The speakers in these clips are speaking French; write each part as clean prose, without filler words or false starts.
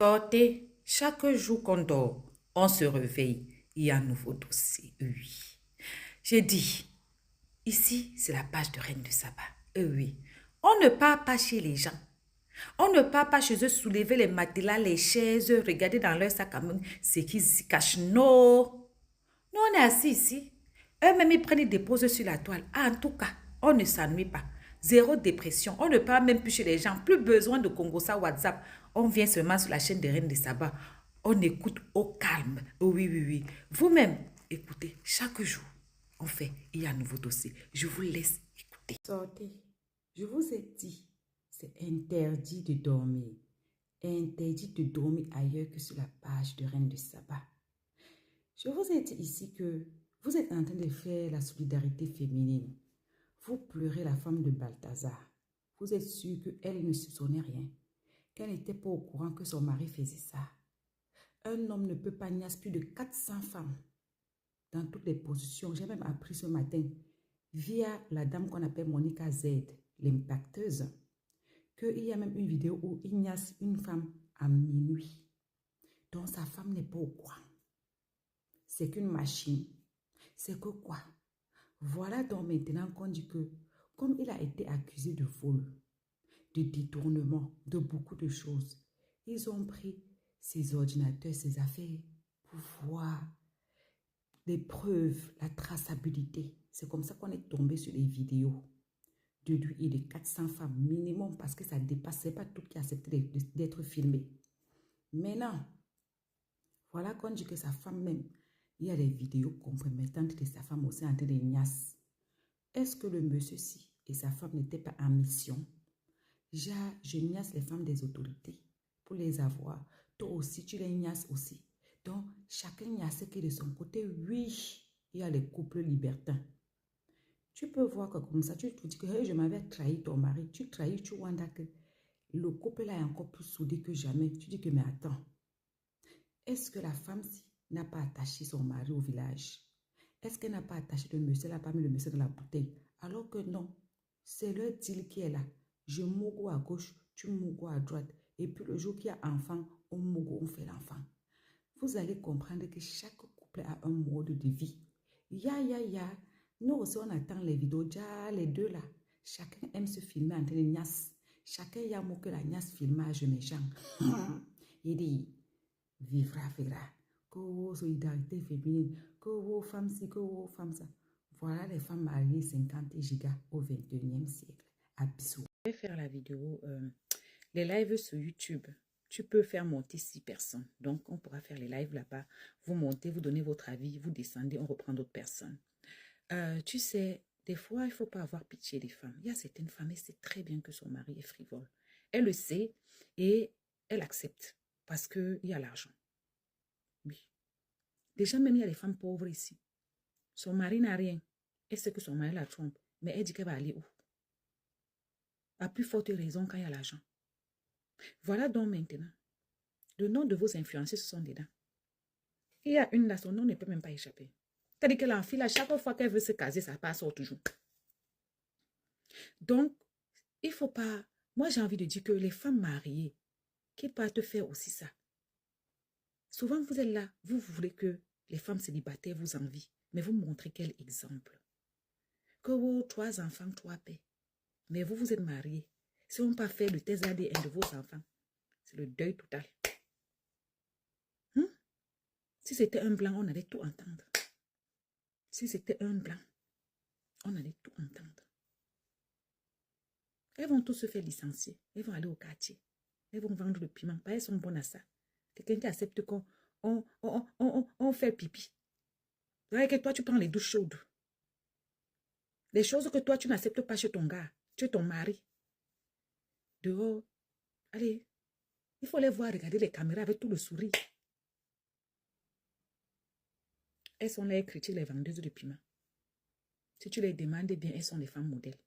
Sortez, chaque jour qu'on dort, on se réveille, il y a un nouveau dossier. Oui. J'ai dit, ici, c'est la page de Reine de Saba. Oui. On ne part pas chez les gens. On ne part pas chez eux soulever les matelas, les chaises, regarder dans leur sac à main ce qui s'y cache. Non. Nous, on est assis ici. Eux-mêmes, ils prennent, ils déposent sur la toile. Ah, en tout cas, on ne s'ennuie pas. Zéro dépression. On ne parle même plus chez les gens. Plus besoin de Congosa WhatsApp. On vient seulement sur la chaîne des Reines de Saba. On écoute au calme. Oh oui, oui, oui. Vous-même, écoutez, chaque jour, on fait, il y a un nouveau dossier. Je vous laisse écouter. Sortez. Je vous ai dit, c'est interdit de dormir. Interdit de dormir ailleurs que sur la page de Reine de Saba. Je vous ai dit ici que vous êtes en train de faire la solidarité féminine. Vous pleurez la femme de Balthazar. Vous êtes sûr qu'elle ne soupçonnait rien, qu'elle n'était pas au courant que son mari faisait ça. Un homme ne peut pas niaise plus de 400 femmes dans toutes les positions. J'ai même appris ce matin, via la dame qu'on appelle Monica Z, l'impacteuse, qu'il y a même une vidéo où il niaise une femme à minuit. Donc sa femme n'est pas au courant. C'est qu'une machine. C'est que quoi? Voilà donc maintenant qu'on dit que, comme il a été accusé de vol, de détournement, de beaucoup de choses, ils ont pris ses ordinateurs, ses affaires, pour voir les preuves, la traçabilité. C'est comme ça qu'on est tombé sur les vidéos de lui et de 400 femmes minimum parce que ça ne dépassait pas tout qui acceptait d'être filmé. Maintenant, voilà qu'on dit que sa femme même, il y a des vidéos compromettantes de sa femme aussi en train de niasse. Est-ce que le monsieur-ci et sa femme n'étaient pas en mission? Je niasse les femmes des autorités pour les avoir. Toi aussi, tu les niasses aussi. Donc, chacun niasse qui est de son côté. Oui, il y a les couples libertins. Tu peux voir que comme ça, tu te dis que hey, je m'avais trahi ton mari. Tu trahis, tu vois que le couple là est encore plus soudé que jamais. Tu dis que mais attends. Est-ce que la femme-ci n'a pas attaché son mari au village? Est-ce qu'elle n'a pas attaché le monsieur? Elle n'a pas mis le monsieur dans la bouteille? Alors que non, c'est le deal qui est là. Je mogo à gauche, tu mogo à droite. Et puis le jour qu'il y a enfant, on mogo, on fait l'enfant. Vous allez comprendre que chaque couple a un mode de vie. Ya. Nous aussi, on attend les vidéos. Déjà, les deux là, chacun aime se filmer en train de niasse. Chacun y a mot que la niasse filmage méchant. Il dit, vivra, verra. Que vos solidarité féminine, que vos femmes ci, que vos femmes ça. Voilà les femmes mariées 50 gigas au 21e siècle. À bisous. Je vais faire la vidéo, les lives sur YouTube. Tu peux faire monter 6 personnes. Donc, on pourra faire les lives là-bas. Vous montez, vous donnez votre avis, vous descendez, on reprend d'autres personnes. Tu sais, des fois, il ne faut pas avoir pitié des femmes. Il y a certaines femmes, elles savent très bien que son mari est frivole. Elle le sait et elle accepte parce qu'il y a l'argent. Oui. Déjà, même il y a des femmes pauvres ici. Son mari n'a rien. Elle sait que son mari la trompe, mais elle dit qu'elle va aller où? À plus forte raison quand il y a l'argent. Voilà donc maintenant. Le nom de vos influenceurs sont dedans. Il y a une là, son nom ne peut même pas échapper. C'est-à-dire que l'enfile, à chaque fois qu'elle veut se caser, ça passe toujours. Donc, il ne faut pas... Moi, j'ai envie de dire que les femmes mariées, qui peuvent faire aussi ça. Souvent, vous êtes là, vous voulez que les femmes célibataires vous envient, mais vous montrez quel exemple. Que vos 3 enfants, 3 paix. Mais vous, vous êtes mariés. Si on ne peut pas faire le test ADN de vos enfants, c'est le deuil total. Si c'était un blanc, on allait tout entendre. Si c'était un blanc, on allait tout entendre. Elles vont tous se faire licencier. Elles vont aller au quartier. Elles vont vendre le piment. Elles sont bonnes à ça. Quelqu'un qui accepte qu'on fait pipi. Vous voyez que toi, tu prends les douches chaudes. Les choses que toi, tu n'acceptes pas chez ton gars, chez ton mari. Dehors, allez, il faut les voir regarder les caméras avec tout le sourire. Elles sont les critiques, les vendeuses de piment. Si tu les demandes bien, elles sont les femmes modèles.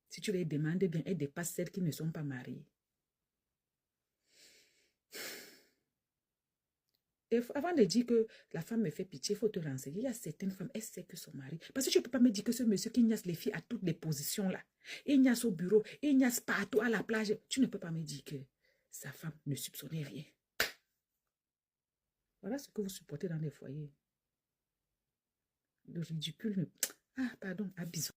Si tu les demandes bien, elles dépassent celles qui ne sont pas mariées. Et avant de dire que la femme me fait pitié, il faut te renseigner. Il y a certaines femmes, elles savent que son mari... Parce que tu ne peux pas me dire que ce monsieur qui niasse les filles à toutes les positions là. Il niasse au bureau, il niasse partout à la plage. Tu ne peux pas me dire que sa femme ne soupçonnait rien. Voilà ce que vous supportez dans les foyers. Le ridicule. Ah, pardon, abusant.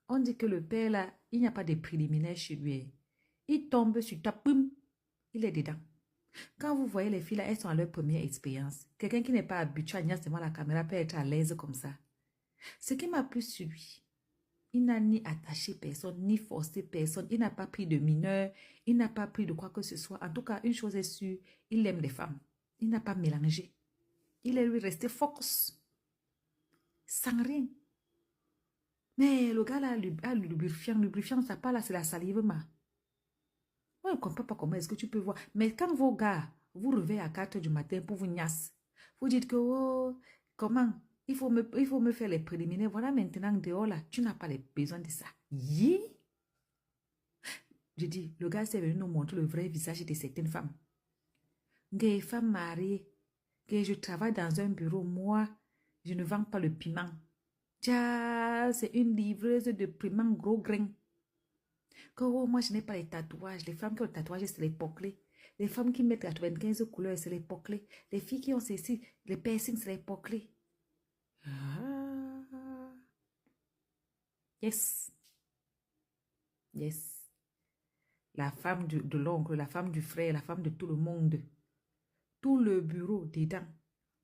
On dit que le père, là, il n'y a pas de préliminaire chez lui. Il tombe sur ta poum, il est dedans. Quand vous voyez les filles, là, elles sont à leur première expérience. Quelqu'un qui n'est pas habitué à nier devant la caméra peut être à l'aise comme ça. Ce qui m'a plu sur lui, il n'a ni attaché personne, ni forcé personne. Il n'a pas pris de mineur. Il n'a pas pris de quoi que ce soit. En tout cas, une chose est sûre, il aime les femmes. Il n'a pas mélangé. Il est lui resté focus. Sans rien. Mais le gars là, le lubrifiant, ça part là, c'est la salive, ma. Moi, je ne comprends pas comment est-ce que tu peux voir. Mais quand vos gars, vous réveillez à 4 h du matin pour vous niasse, vous dites que, oh, comment? Il faut me faire les préliminaires. Voilà, maintenant, dehors là, tu n'as pas besoin de ça. Yeah. Je dis, le gars s'est venu nous montrer le vrai visage de certaines femmes. Des femmes mariées, que je travaille dans un bureau, moi, je ne vends pas le piment. Tiens, c'est une livreuse de piment gros grain. Que oh, moi, je n'ai pas les tatouages. Les femmes qui ont les tatouages, c'est les poclés. Les femmes qui mettent 95 couleurs, c'est les poclés. Les filles qui ont ceci, les piercings, c'est les poclés. Ah. Yes. Yes. La femme de l'oncle, la femme du frère, la femme de tout le monde. Tout le bureau dedans.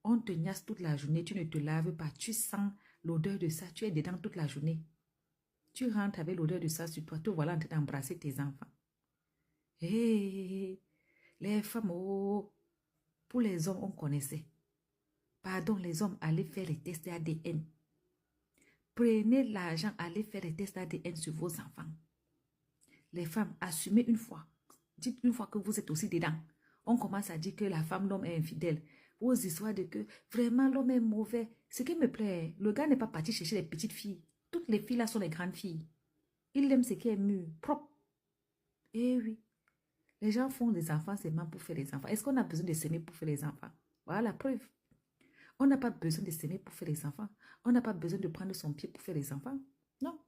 On te niasse toute la journée, tu ne te laves pas. Tu sens l'odeur de ça, tu es dedans toute la journée. Tu rentres avec l'odeur de ça sur toi, te voilà en train d'embrasser tes enfants. Hé, les femmes, oh, pour les hommes, on connaissait. Pardon, les hommes, allez faire les tests ADN. Prenez l'argent, allez faire les tests ADN sur vos enfants. Les femmes, assumez une fois. Dites une fois que vous êtes aussi dedans. On commence à dire que la femme, l'homme est infidèle. Vos histoires de que vraiment l'homme est mauvais. Ce qui me plaît, le gars n'est pas parti chercher les petites filles. Toutes les filles là sont les grandes filles. Il aime ce qui est mûr, propre. Eh oui. Les gens font des enfants seulement pour faire des enfants. Est-ce qu'on a besoin de s'aimer pour faire des enfants? Voilà la preuve. On n'a pas besoin de s'aimer pour faire des enfants. On n'a pas besoin de prendre son pied pour faire des enfants. Non.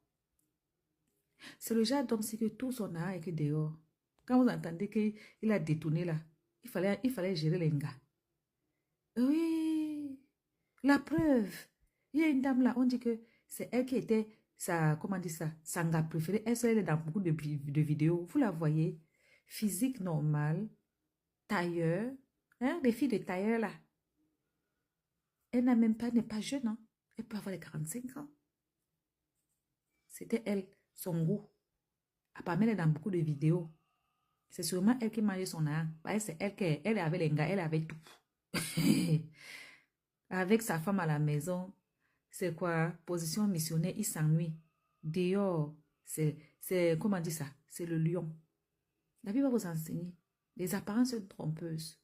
C'est le genre d'homme, c'est que tout son art est que dehors. Quand vous entendez qu'il a détourné là, il fallait gérer les gars. Oui. La preuve. Il y a une dame là, on dit que c'est elle qui était sa, comment dire ça, sa gars préférée. Elle est dans beaucoup de vidéos. Vous la voyez. Physique normale. Tailleur. Hein, les filles de tailleur là. Elle n'a même pas, n'est pas jeune. Hein. Elle peut avoir les 45 ans. C'était elle, son goût. Apparemment, elle est dans beaucoup de vidéos. C'est sûrement elle qui mangeait son âme. C'est elle avait les gars, elle avait tout. Avec sa femme à la maison, c'est quoi? Position missionnaire, il s'ennuie. Dehors, c'est comment dire ça? C'est le lion. La vie va vous enseigner. Les apparences sont trompeuses.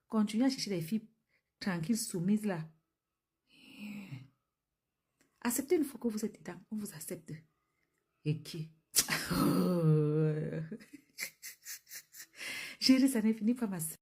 Continuez à chercher des filles tranquilles, soumises là. Acceptez une fois que vous êtes dedans, on vous accepte. Et qui? Chérie, ça n'est fini pas ma soeur.